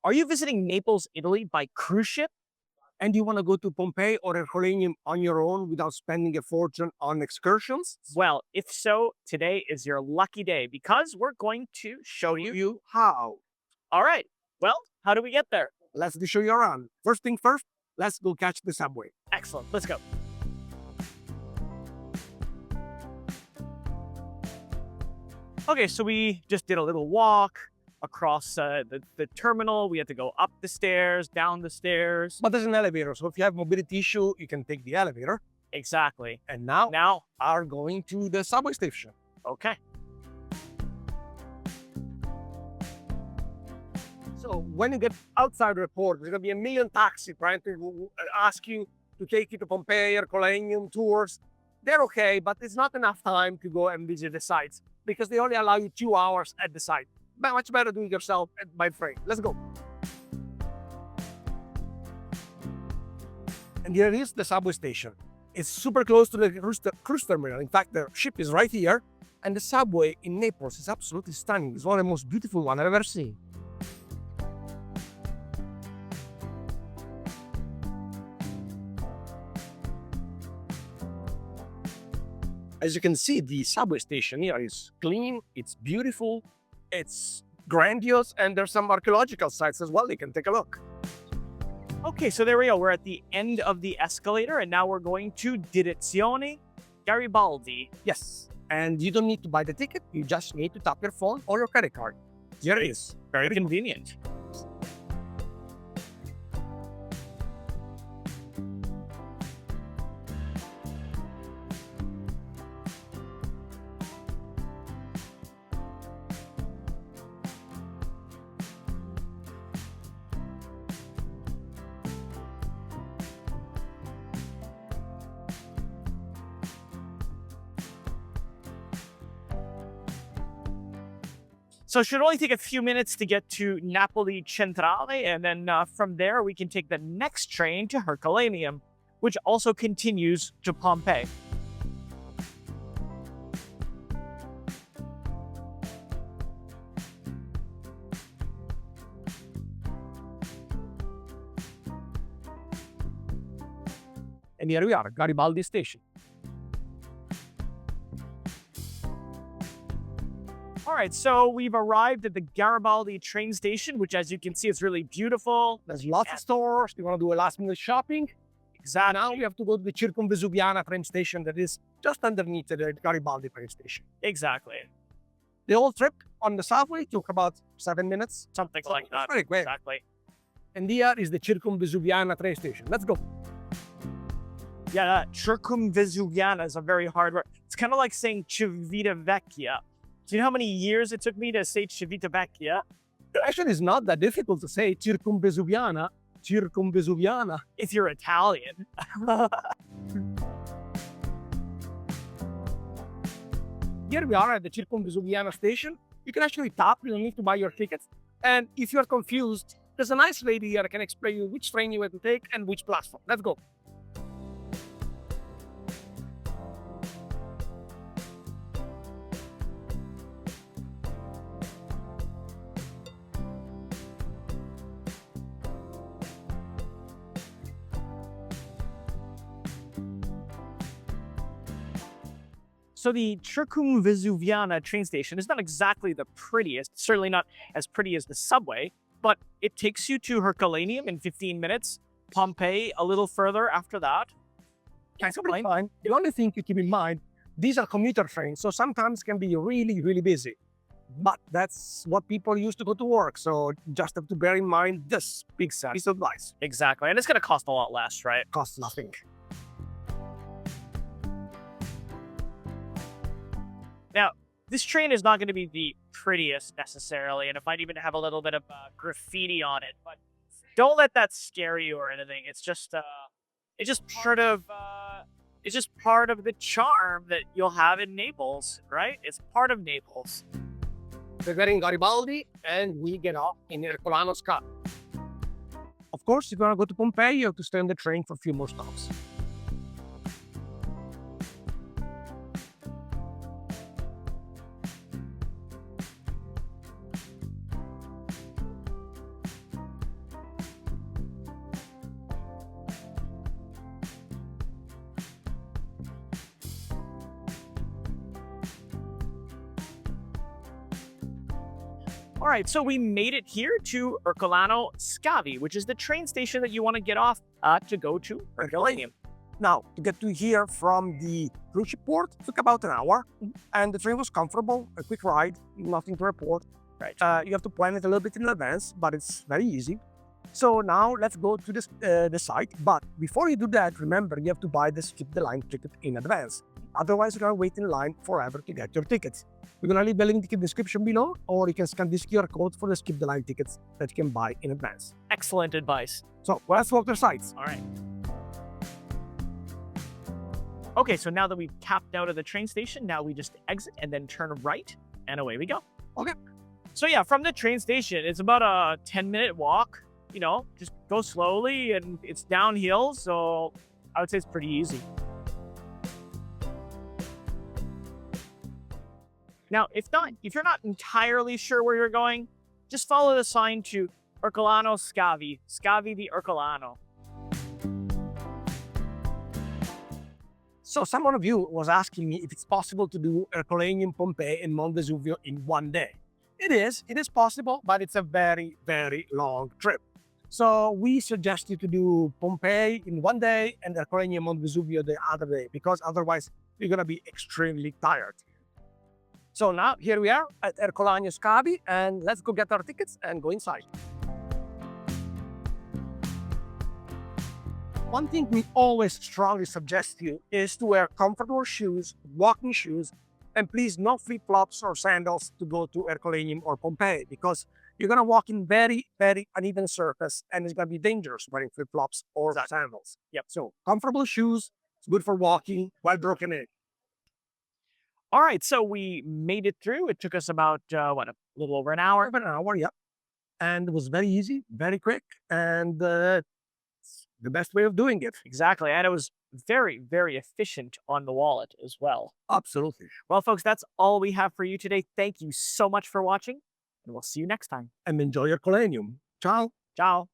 Are you visiting Naples, Italy by cruise ship? And you want to go to Pompeii or Herculaneum on your own without spending a fortune on excursions? Well, if so, today is your lucky day because we're going to show Show you. you how. All right. Well, how do we get there? Let's show you around. First thing first, let's go catch the subway. Excellent. Let's go. Okay, so we just did a little walk across the terminal. We had to go up the stairs, down the stairs. But there's an elevator, so if you have mobility issue, you can take the elevator. Exactly. And now Now, are going to the subway station. okay. So when you get outside the airport, there's gonna be a million taxis trying to ask you to take you to Pompeii, Herculaneum tours. They're okay, but it's not enough time to go and visit the sites because they only allow you 2 hours at the site. But much better doing it yourself by train. Let's go. And here is the subway station. It's super close to the cruise terminal. In fact, the ship is right here. And the subway in Naples is absolutely stunning. It's one of the most beautiful ones I've ever seen. As you can see, the subway station here is clean, it's beautiful, it's grandiose, and there's some archaeological sites as well. You can take a look. Okay, so there we go. We're at the end of the escalator, and now we're going to Direzione Garibaldi. Yes, and you don't need to buy the ticket. You just need to tap your phone or your credit card. Here it is. Very convenient. So it should only take a few minutes to get to Napoli Centrale, and then from there we can take the next train to Herculaneum, which also continues to Pompeii. And here we are, Garibaldi Station. All right, so we've arrived at the Garibaldi Train Station, which, as you can see, is really beautiful. There's lots of stores. You want to do a last minute shopping? Exactly. Now we have to go to the Circumvesuviana train station that is just underneath the Garibaldi train station. Exactly. The whole trip on the subway took about 7 minutes. Something like that. Very quick. Exactly. And here is the Circumvesuviana train station. Let's go. Yeah, Circumvesuviana is a very hard word. It's kind of like saying Civitavecchia. Do you know how many years it took me to say Civitavecchia? Actually, it's not that difficult to say Circumvesuviana. Circumvesuviana. If you're Italian. Here we are at the Circumvesuviana station. You can actually tap, you don't need to buy your tickets. And if you're confused, there's a nice lady here that can explain you which train you have to take and which platform. Let's go. So the Circumvesuviana train station is not exactly the prettiest, certainly not as pretty as the subway, but it takes you to Herculaneum in 15 minutes, Pompeii a little further after that. That's fine. The only thing you keep in mind, these are commuter trains, so sometimes can be really, really busy. But that's what people use to go to work. So just have to bear in mind this big piece of advice. Exactly, and it's going to cost a lot less, right? Costs nothing. Now, this train is not going to be the prettiest necessarily, and it might even have a little bit of graffiti on it. But don't let that scare you or anything. It's just part of the charm that you'll have in Naples, right? It's part of Naples. We're getting Garibaldi, and we get off in Ercolano Scavi. Of course, if you want to go to Pompeii, you have to stay on the train for a few more stops. All right, so we made it here to Ercolano Scavi, which is the train station that you want to get off to go to Herculaneum. Now, to get to here from the cruise ship port took about an hour, and the train was comfortable, a quick ride, nothing to report. Right. You have to plan it a little bit in advance, but it's very easy. So now let's go to the site. But before you do that, remember you have to buy the skip the line ticket in advance. Otherwise, you're gonna wait in line forever to get your tickets. We're gonna leave the link in the description below, or you can scan this QR code for the skip the line tickets that you can buy in advance. Excellent advice. So let's walk the sites. All right. Okay, so now that we've tapped out of the train station, now we just exit and then turn right, and away we go. Okay. So yeah, from the train station, it's about a 10-minute walk. You know, just go slowly, and it's downhill, so I would say it's pretty easy. Now, if you're not entirely sure where you're going, just follow the sign to Ercolano Scavi, Scavi di Ercolano. So someone of you was asking me if it's possible to do Herculaneum, Pompeii, and Mount Vesuvio in one day. It is possible, but it's a very, very long trip. So we suggest you to do Pompeii in one day and Herculaneum, Mount Vesuvio the other day, because otherwise you're gonna be extremely tired. So now here we are at Ercolano Scavi, and let's go get our tickets and go inside. One thing we always strongly suggest you is to wear comfortable shoes, walking shoes, and please no flip-flops or sandals to go to Herculaneum or Pompeii, because you're gonna walk in very, very uneven surface, and it's gonna be dangerous wearing flip-flops or sandals. Yep. So comfortable shoes, it's good for walking while broken in. All right, so we made it through. It took us about, a little over an hour? Over an hour, yep. And it was very easy, very quick, and it's the best way of doing it. Exactly, and it was very, very efficient on the wallet as well. Absolutely. Well, folks, that's all we have for you today. Thank you so much for watching, and we'll see you next time. And enjoy your Herculaneum. Ciao. Ciao.